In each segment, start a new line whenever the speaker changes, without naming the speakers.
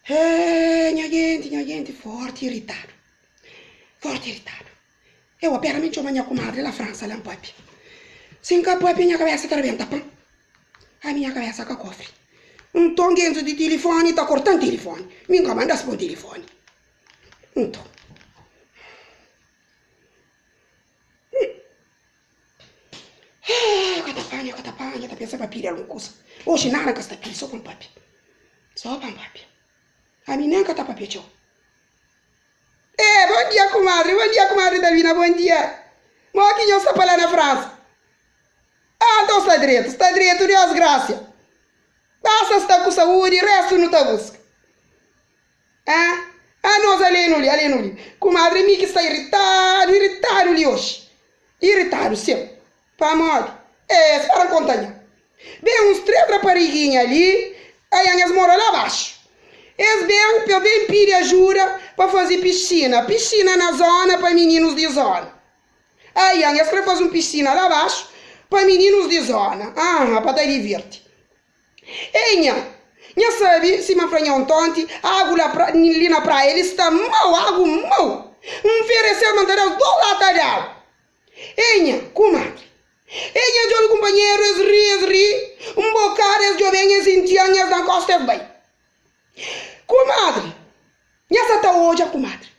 Minha gente, forte irritado. Forte irritado. Eu apenas minha comadre lá França, lá em Papi. Sem que a Papi minha cabeça tremenda, pã. A minha cabeça com cofre. Tonguenzo de telefone, tá cortando telefone. Me encomenda por telefone. Então. Catapanya, tá pensando pra pilhar alguma coisa. Hoje nada que está pilhando, só com Papi. Só com Papi. A minha nem tá Papi, tchau. Bom dia, comadre Davina, bom dia. Mas aqui não está para lá na França. Então está direito, Deus graças. Basta estar com saúde, o resto não está busca. Nós ali. Comadre, me que está irritado ali hoje. Irritado, sim. Para morte. Espera contar. Bem, uns 3 rapariguinhas ali, aí elas moram lá abaixo. Eles bem pedir ajuda para fazer piscina na zona para meninos de zona. Aí eles querem fazer uma piscina lá abaixo para meninos de zona. Para dar divertir. Nha sabe, se me franha tonte, a água ali na praia, ele está água mal. Ofereceu mandar os 2 latas de água. Comadre. De olho companheiro, eles ri. Bocado, eles jovens, eles sentiam, eles não gostam bem. Comadre. Nha tá hoje, comadre.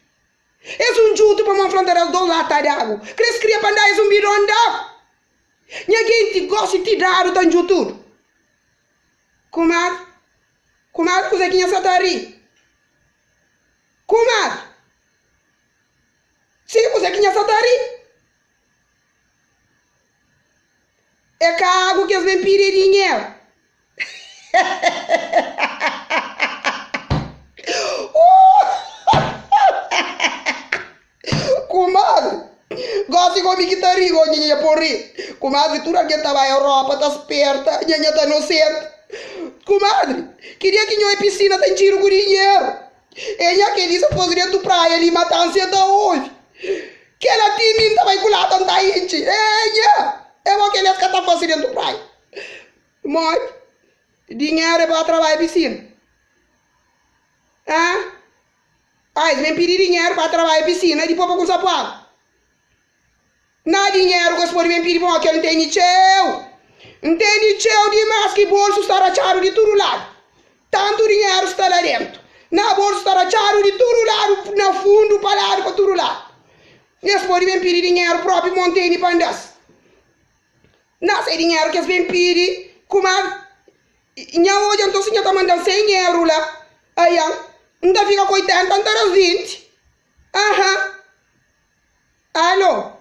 É junto para me plantar as 2 latas de água. Cres cria para dar um bidão de água. Nha gente gosta de dar o tanto tudo. Comadre, coisa que nha tá ri. Comadre. Sim, coisa que nha tá ri. É que a água que eles vêm pedir dinheiro. Comadre, gosto como que tá rico, nha por rir. Comadre, tu alguém tá na Europa, tá esperta, nha tá inocente. Comadre, queria que nha piscina tem tiro com dinheiro. Nha que disse poderia tu praia ali matar a ansiedade hoje. Que ela tinha tava enculada tanta gente. Nha, é o que eles que tá fazendo praia. Mas, dinheiro é para trabalhar em piscina. Eles vêm pedir dinheiro para trabalhar em piscina e depois para usar pago. Não há dinheiro que eles podem pedir para aquele não tem tchau. Não tem tchau demais que bolso está rachado de todo lado. Tanto dinheiro está lá dentro. Na bolsa está rachado de todo lado, no fundo, para lado, para todo lado. Eles podem pedir dinheiro próprio Monteiro para andar. Não sei dinheiro que eles vêm pedir. Comadre, nha hoje então se nha tá mandando 100 euros lá. Aí, não fica com 80, então era 20. Alô?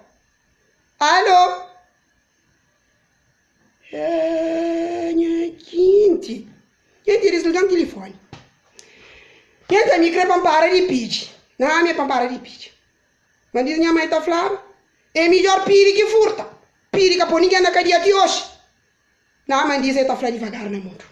Minha gente. Gente, desligando o telefone. Gente, a micro é pampara de pedir. Não, minha pampara de pedir. Mas diz minha mãe tá falando. É melhor pedir que furta. Pedir que põe ninguém na cadeia de hoje. Não, mas diz aí tá falando devagar, né, mundo?